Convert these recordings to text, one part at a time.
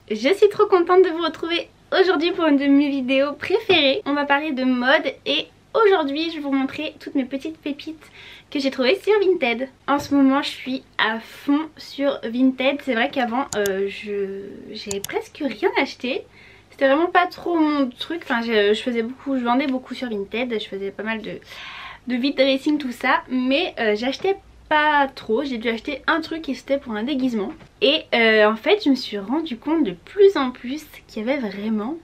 Je suis trop contente de vous retrouver aujourd'hui pour une de mes vidéos préférées. On va parler de mode et aujourd'hui je vais vous montrer toutes mes petites pépites que j'ai trouvées sur Vinted. En ce moment je suis à fond sur Vinted. C'est vrai qu'avant j'ai presque rien acheté. C'était vraiment pas trop mon truc. Enfin je vendais beaucoup sur Vinted. Je faisais pas mal de vide dressing tout ça. Mais j'achetais pas trop, j'ai dû acheter un truc et c'était pour un déguisement. Et en fait je me suis rendu compte de plus en plus qu'il y avait vraiment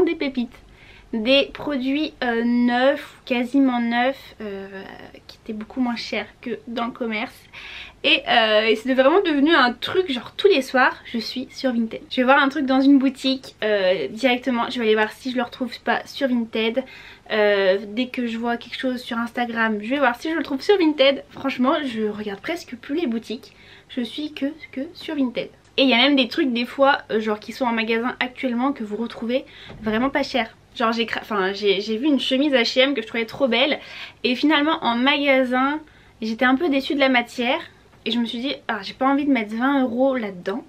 des pépites. Des produits neufs, quasiment neufs, qui étaient beaucoup moins chers que dans le commerce. Et c'est vraiment devenu un truc, genre tous les soirs je suis sur Vinted. Je vais voir un truc dans une boutique directement, je vais aller voir si je le retrouve pas sur Vinted. Dès que je vois quelque chose sur Instagram, je vais voir si je le trouve sur Vinted. Franchement je regarde presque plus les boutiques, je suis que sur Vinted. Et il y a même des trucs des fois genre qui sont en magasin actuellement que vous retrouvez vraiment pas cher. Genre j'ai vu une chemise H&M que je trouvais trop belle et finalement en magasin j'étais un peu déçue de la matière. Et je me suis dit, ah, j'ai pas envie de mettre 20 € là-dedans.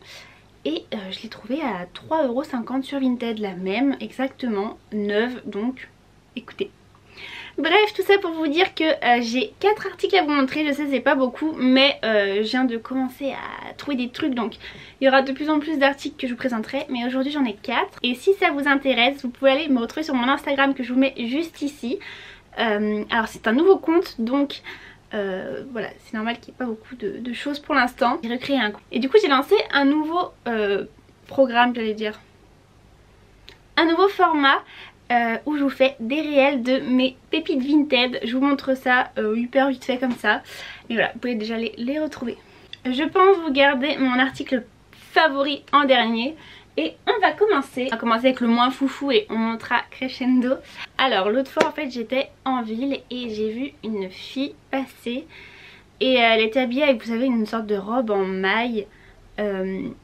Et je l'ai trouvée à 3,50 € sur Vinted, la même, exactement, neuve. Donc, écoutez. Bref, tout ça pour vous dire que j'ai 4 articles à vous montrer. Je sais, c'est pas beaucoup, mais je viens de commencer à trouver des trucs. Donc, il y aura de plus en plus d'articles que je vous présenterai. Mais aujourd'hui, j'en ai 4. Et si ça vous intéresse, vous pouvez aller me retrouver sur mon Instagram que je vous mets juste ici. Alors, c'est un nouveau compte, donc... voilà, c'est normal qu'il n'y ait pas beaucoup de choses pour l'instant. J'ai recréé un compte. Et du coup j'ai lancé un nouveau programme, j'allais dire. Un nouveau format où je vous fais des réels de mes pépites Vinted. Je vous montre ça hyper vite fait comme ça. Mais voilà, vous pouvez déjà les retrouver. Je pense vous garder mon article favori en dernier. Et on va commencer avec le moins foufou et on montera crescendo. Alors l'autre fois en fait j'étais en ville et j'ai vu une fille passer. Et elle était habillée avec, vous savez, une sorte de robe en maille. Un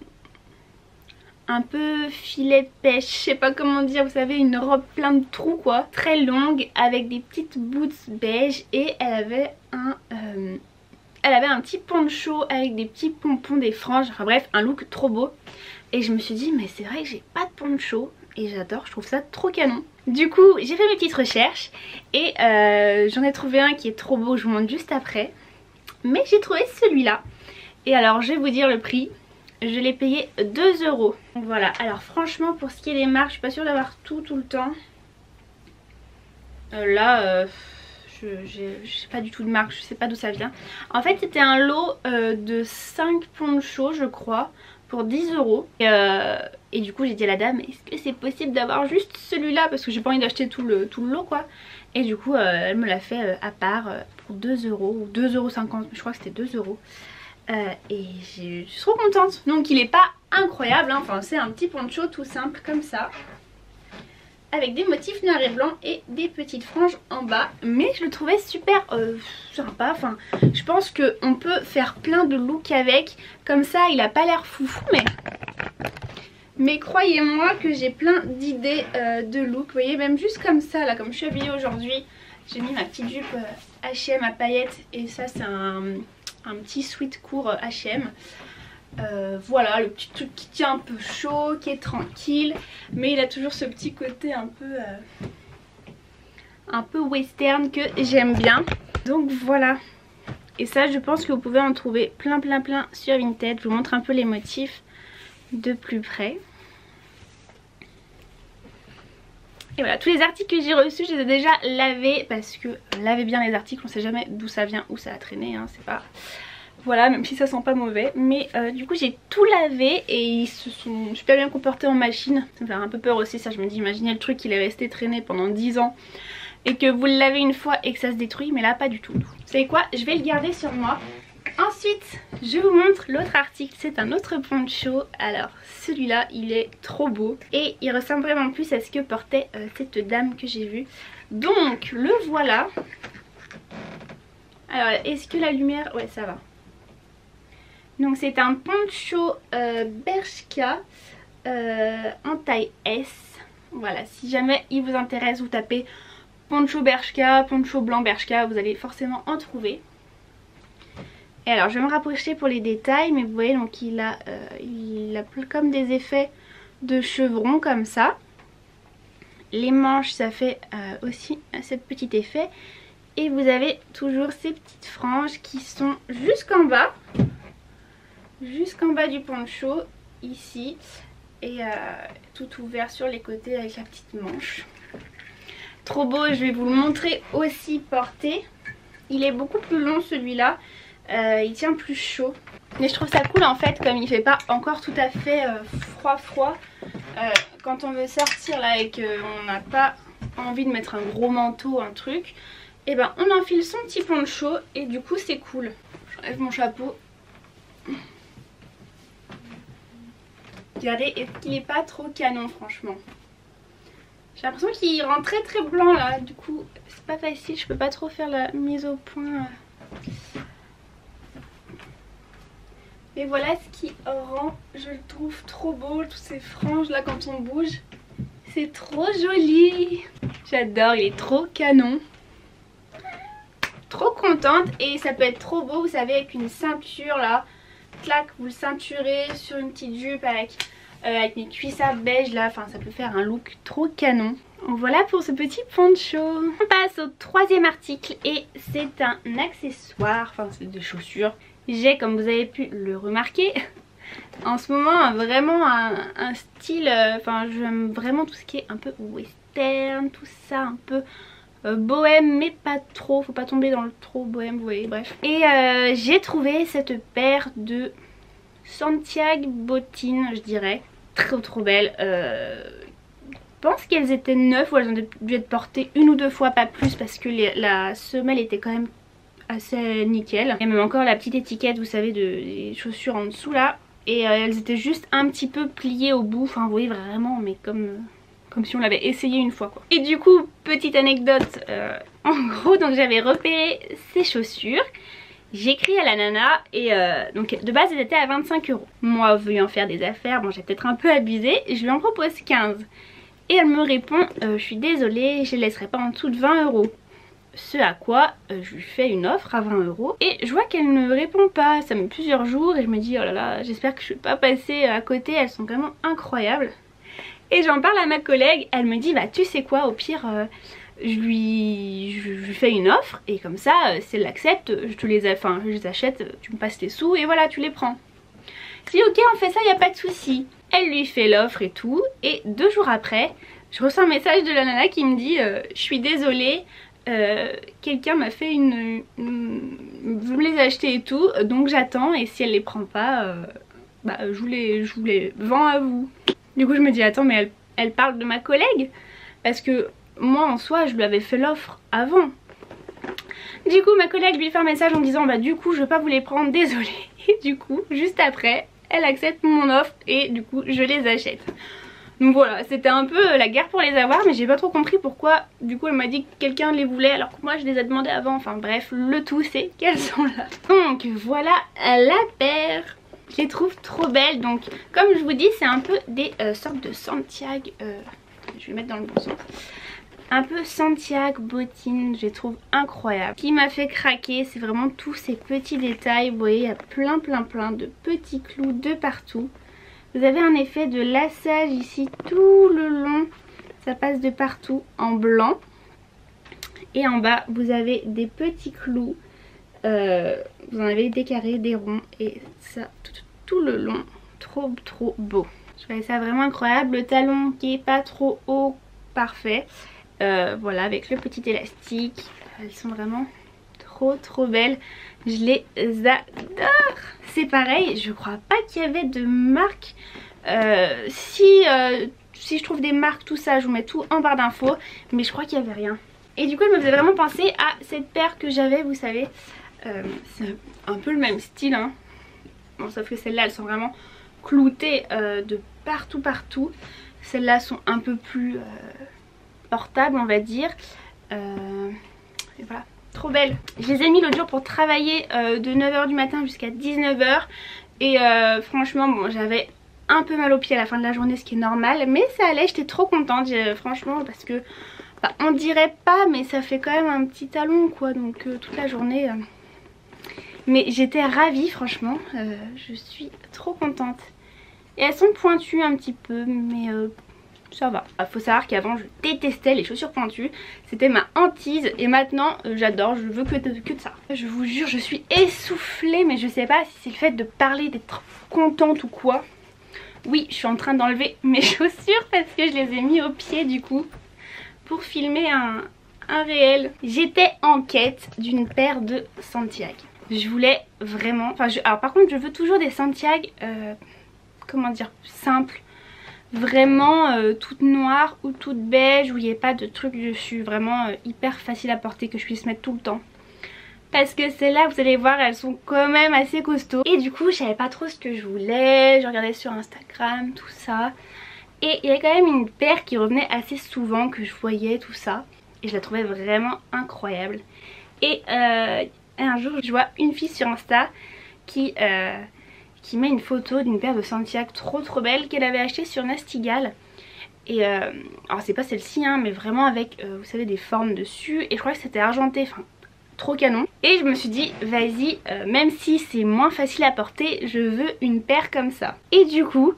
peu filet de pêche, je sais pas comment dire, vous savez, une robe plein de trous quoi. Très longue avec des petites boots beige et elle avait un petit poncho avec des petits pompons, des franges, enfin bref, un look trop beau. Et je me suis dit mais c'est vrai que j'ai pas de poncho et j'adore, je trouve ça trop canon. Du coup j'ai fait mes petites recherches et j'en ai trouvé un qui est trop beau, je vous montre juste après. Mais j'ai trouvé celui-là. Et alors je vais vous dire le prix, je l'ai payé 2 €. Donc voilà, alors franchement pour ce qui est des marques, je suis pas sûre d'avoir tout le temps. Là... je sais pas du tout de marque, je sais pas d'où ça vient. En fait c'était un lot de 5 ponchos je crois pour 10 €. Et du coup j'ai dit à la dame, est-ce que c'est possible d'avoir juste celui-là parce que j'ai pas envie d'acheter tout le lot quoi. Et du coup elle me l'a fait à part pour 2 € ou 2,50 €, je crois que c'était 2 €. Et je suis trop contente. Donc il est pas incroyable hein. Enfin c'est un petit poncho tout simple comme ça, avec des motifs noirs et blancs et des petites franges en bas. Mais je le trouvais super sympa. Enfin, je pense qu'on peut faire plein de looks avec. Comme ça, il a pas l'air foufou, mais croyez-moi que j'ai plein d'idées de looks. Vous voyez, même juste comme ça, là, comme je suis habillée aujourd'hui, j'ai mis ma petite jupe H&M à paillettes. Et ça, c'est un petit sweat court H&M. Voilà, le petit truc qui tient un peu chaud, qui est tranquille, mais il a toujours ce petit côté un peu western que j'aime bien. Donc voilà, et ça je pense que vous pouvez en trouver plein sur Vinted. Je vous montre un peu les motifs de plus près. Et voilà, tous les articles que j'ai reçus, je les ai déjà lavés parce que lavez bien les articles, on sait jamais d'où ça vient, où ça a traîné, hein, c'est pas... Voilà, même si ça sent pas mauvais. Mais du coup j'ai tout lavé et ils se sont super bien comportés en machine. Ça me fait un peu peur aussi ça, je me dis imaginez le truc il est resté traîné pendant 10 ans et que vous le lavez une fois et que ça se détruit. Mais là pas du tout. Vous savez quoi, je vais le garder sur moi. Ensuite je vous montre l'autre article, c'est un autre poncho. Alors celui-là il est trop beau et il ressemble vraiment plus à ce que portait cette dame que j'ai vue. Donc le voilà. Alors est-ce que la lumière... Ouais ça va. Donc c'est un poncho Bershka en taille S. Voilà, si jamais il vous intéresse, vous tapez poncho Bershka, poncho blanc Bershka, vous allez forcément en trouver. Et alors je vais me rapprocher pour les détails, mais vous voyez donc il a comme des effets de chevron comme ça. Les manches, ça fait aussi ce petit effet. Et vous avez toujours ces petites franges qui sont jusqu'en bas du poncho ici. Et tout ouvert sur les côtés avec la petite manche. Trop beau, je vais vous le montrer aussi porté. Il est beaucoup plus long celui-là. Il tient plus chaud. Mais je trouve ça cool en fait, comme il fait pas encore tout à fait froid. Quand on veut sortir là et qu'on n'a pas envie de mettre un gros manteau, un truc, et ben on enfile son petit poncho et du coup c'est cool. J'enlève mon chapeau. Regardez, est-ce qu'il est pas trop canon franchement? J'ai l'impression qu'il rend très blanc là, du coup c'est pas facile, je peux pas trop faire la mise au point. Et voilà ce qui rend, je le trouve trop beau, toutes ces franges là quand on bouge. C'est trop joli. J'adore, il est trop canon. Trop contente et ça peut être trop beau, vous savez, avec une ceinture là. Clac, vous le ceinturez sur une petite jupe avec une cuissarde beige là, enfin ça peut faire un look trop canon. Voilà pour ce petit poncho. On passe au troisième article et c'est un accessoire, enfin c'est des chaussures. J'ai, comme vous avez pu le remarquer, en ce moment vraiment un style, enfin j'aime vraiment tout ce qui est un peu western, tout ça un peu bohème mais pas trop, faut pas tomber dans le trop bohème, vous voyez, bref. Et j'ai trouvé cette paire de Santiago bottines, je dirais, trop belle. Je pense qu'elles étaient neuves ou elles ont dû être portées une ou deux fois, pas plus, parce que la semelle était quand même assez nickel. Et même encore la petite étiquette, vous savez, des chaussures en dessous là. Et elles étaient juste un petit peu pliées au bout, enfin vous voyez vraiment, mais comme si on l'avait essayé une fois quoi. Et du coup, petite anecdote, en gros, donc j'avais repéré ces chaussures. J'ai écrit à la nana et donc de base elles étaient à 25 €. Moi, voulant faire des affaires, bon j'ai peut-être un peu abusé, je lui en propose 15. Et elle me répond, je suis désolée, je les laisserai pas en dessous de 20 €. Ce à quoi je lui fais une offre à 20 € et je vois qu'elle ne me répond pas. Ça met plusieurs jours et je me dis oh là là, j'espère que je vais pas passer à côté, elles sont vraiment incroyables. Et j'en parle à ma collègue, elle me dit bah tu sais quoi, au pire je lui fais une offre et comme ça si elle l'accepte, je les achète, tu me passes tes sous et voilà tu les prends. Je dis ok, on fait ça, y a pas de souci. Elle lui fait l'offre et tout et 2 jours après je reçois un message de la nana qui me dit je suis désolée, quelqu'un m'a fait vous les acheter et tout, donc j'attends et si elle les prend pas bah je vous les vends à vous. Du coup je me dis attends, mais elle parle de ma collègue, parce que moi en soi je lui avais fait l'offre avant. Du coup ma collègue lui fait un message en disant bah du coup je veux pas vous les prendre, désolée. Et du coup juste après elle accepte mon offre et du coup je les achète. Donc voilà, c'était un peu la guerre pour les avoir, mais j'ai pas trop compris pourquoi. Du coup elle m'a dit que quelqu'un les voulait alors que moi je les ai demandé avant. Enfin bref, le tout c'est qu'elles sont là. Donc voilà la paire. Je les trouve trop belles. Donc comme je vous dis, c'est un peu des sortes de Santiago, je vais mettre dans le bon sens, un peu Santiago bottines, je les trouve incroyables. Ce qui m'a fait craquer, c'est vraiment tous ces petits détails. Vous voyez, il y a plein de petits clous de partout. Vous avez un effet de laçage ici tout le long, ça passe de partout en blanc. Et en bas vous avez des petits clous, vous en avez des carrés, des ronds et ça tout le long, trop beau. Je trouvais ça vraiment incroyable, le talon qui est pas trop haut, parfait. Voilà, avec le petit élastique, elles sont vraiment trop belles, je les adore. C'est pareil, je crois pas qu'il y avait de marque. Si je trouve des marques, tout ça, je vous mets tout en barre d'infos, mais je crois qu'il y avait rien. Et du coup je me faisais vraiment penser à cette paire que j'avais, vous savez, c'est un peu le même style hein. Bon, sauf que celles-là elles sont vraiment cloutées de partout. Celles-là sont un peu plus portables on va dire. Et voilà, trop belles. Je les ai mis l'autre jour pour travailler de 9 h du matin jusqu'à 19 h. Et franchement bon, j'avais un peu mal aux pieds à la fin de la journée, ce qui est normal, mais ça allait, j'étais trop contente franchement, parce que bah, on dirait pas mais ça fait quand même un petit talon quoi, donc toute la journée mais j'étais ravie franchement, je suis trop contente. Et elles sont pointues un petit peu, mais ça va. Faut savoir qu'avant je détestais les chaussures pointues, c'était ma hantise et maintenant j'adore, je veux que de ça. Je vous jure, je suis essoufflée, mais je sais pas si c'est le fait de parler, d'être contente ou quoi. Oui, je suis en train d'enlever mes chaussures parce que je les ai mis au pied du coup pour filmer un réel. J'étais en quête d'une paire de Santiago. Je voulais vraiment, alors par contre je veux toujours des Santiago, comment dire, simples. Vraiment toute noire ou toute beige où il n'y ait pas de trucs dessus, vraiment hyper facile à porter que je puisse mettre tout le temps. Parce que celles-là, vous allez voir, elles sont quand même assez costauds. Et du coup je savais pas trop ce que je voulais, je regardais sur Instagram, tout ça. Et il y avait quand même une paire qui revenait assez souvent, que je voyais, tout ça. Et je la trouvais vraiment incroyable. Et un jour je vois une fille sur Insta qui met une photo d'une paire de Santiago trop belle qu'elle avait achetée sur Nastigal. Et alors c'est pas celle-ci hein, mais vraiment avec vous savez des formes dessus. Et je crois que c'était argenté, enfin trop canon. Et je me suis dit vas-y, même si c'est moins facile à porter, je veux une paire comme ça. Et du coup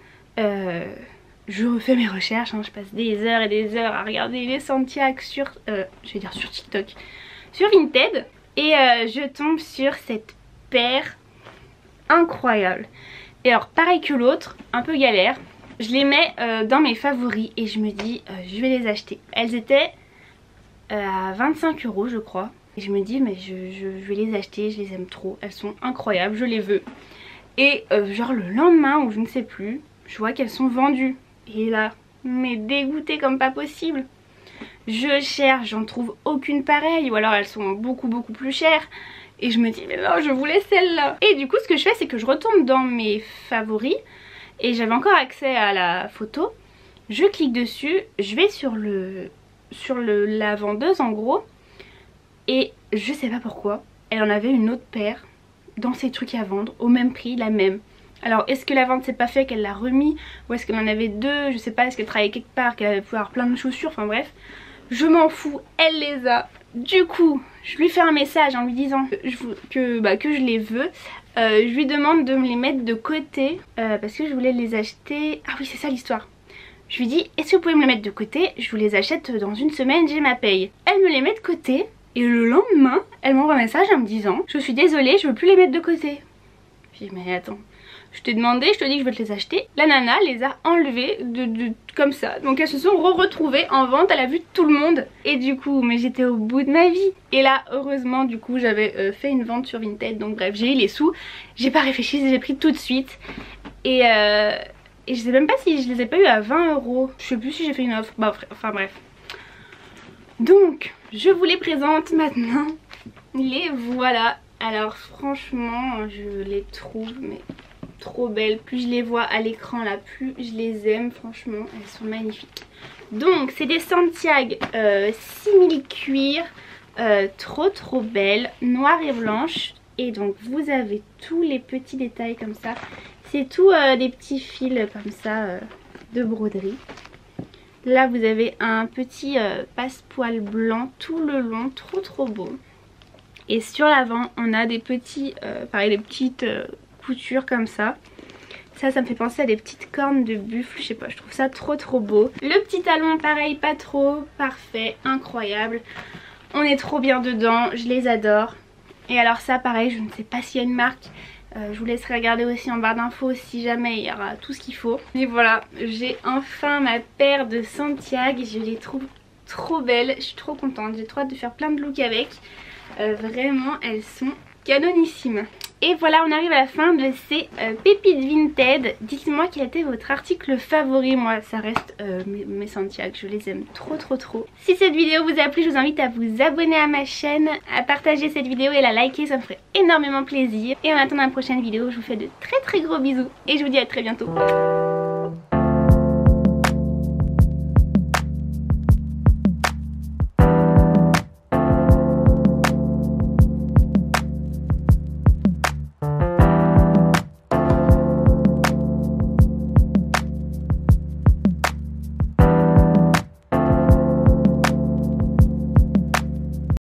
je refais mes recherches hein, je passe des heures et des heures à regarder les Santiago sur, je vais dire sur TikTok, sur Vinted. Et je tombe sur cette paire incroyable. Et alors pareil que l'autre, un peu galère, je les mets dans mes favoris et je me dis je vais les acheter. Elles étaient à 25 € je crois. Et je me dis mais je vais les acheter, je les aime trop, elles sont incroyables, je les veux. Et genre le lendemain ou je ne sais plus, je vois qu'elles sont vendues. Et là, mais dégoûtée comme pas possible. Je cherche, j'en trouve aucune pareille ou alors elles sont beaucoup plus chères. Et je me dis mais non, je voulais celle-là. Et du coup ce que je fais c'est que je retourne dans mes favoris. Et j'avais encore accès à la photo. Je clique dessus, je vais sur la vendeuse en gros. Et je sais pas pourquoi, elle en avait une autre paire dans ses trucs à vendre au même prix, la même. Alors est-ce que la vente s'est pas fait, qu'elle l'a remis, ou est-ce qu'elle en avait deux, je sais pas, est-ce qu'elle travaillait quelque part, qu'elle avait pu avoir plein de chaussures, enfin bref. Je m'en fous, elle les a. Du coup, je lui fais un message en lui disant que je les veux. Je lui demande de me les mettre de côté parce que je voulais les acheter. Ah oui, c'est ça l'histoire. Je lui dis, est-ce que vous pouvez me les mettre de côté? Je vous les achète dans une semaine, j'ai ma paye. Elle me les met de côté et le lendemain, elle m'envoie un message en me disant, je suis désolée, je veux plus les mettre de côté. Je dis, mais attends. Je t'ai demandé, je te dis que je veux te les acheter. La nana les a enlevées comme ça. Donc elles se sont retrouvées en vente à la vue de tout le monde. Et du coup, mais j'étais au bout de ma vie. Et là, heureusement, du coup, j'avais fait une vente sur Vinted. Donc bref, j'ai eu les sous. J'ai pas réfléchi, j'ai pris tout de suite. Et je sais même pas si je les ai pas eu à 20 €. Je sais plus si j'ai fait une offre. Bah, enfin bref. Donc, je vous les présente maintenant. Les voilà. Alors franchement, je les trouve mais trop belles. Plus je les vois à l'écran là, plus je les aime. Franchement, elles sont magnifiques. Donc c'est des Santiago simili cuir, trop belles, noires et blanches. Et donc vous avez tous les petits détails comme ça. C'est tout des petits fils comme ça de broderie. Là vous avez un petit passepoil blanc tout le long, trop beau. Et sur l'avant on a des petits, pareil des petites coutures comme ça. Ça me fait penser à des petites cornes de buffle, je sais pas, je trouve ça trop beau. Le petit talon pareil, pas trop, parfait, incroyable. On est trop bien dedans, je les adore. Et alors ça pareil, je ne sais pas s'il y a une marque. Je vous laisserai regarder aussi en barre d'infos si jamais il y aura tout ce qu'il faut. Et voilà, j'ai enfin ma paire de Santiago, je les trouve trop belles, je suis trop contente. J'ai trop hâte de faire plein de looks avec. Vraiment elles sont canonissimes. Et voilà, on arrive à la fin de ces pépites Vinted. Dites-moi quel était votre article favori. Moi ça reste mes Santiago, je les aime trop. Si cette vidéo vous a plu, je vous invite à vous abonner à ma chaîne, à partager cette vidéo et la liker, ça me ferait énormément plaisir. Et en attendant la prochaine vidéo, je vous fais de très gros bisous et je vous dis à très bientôt.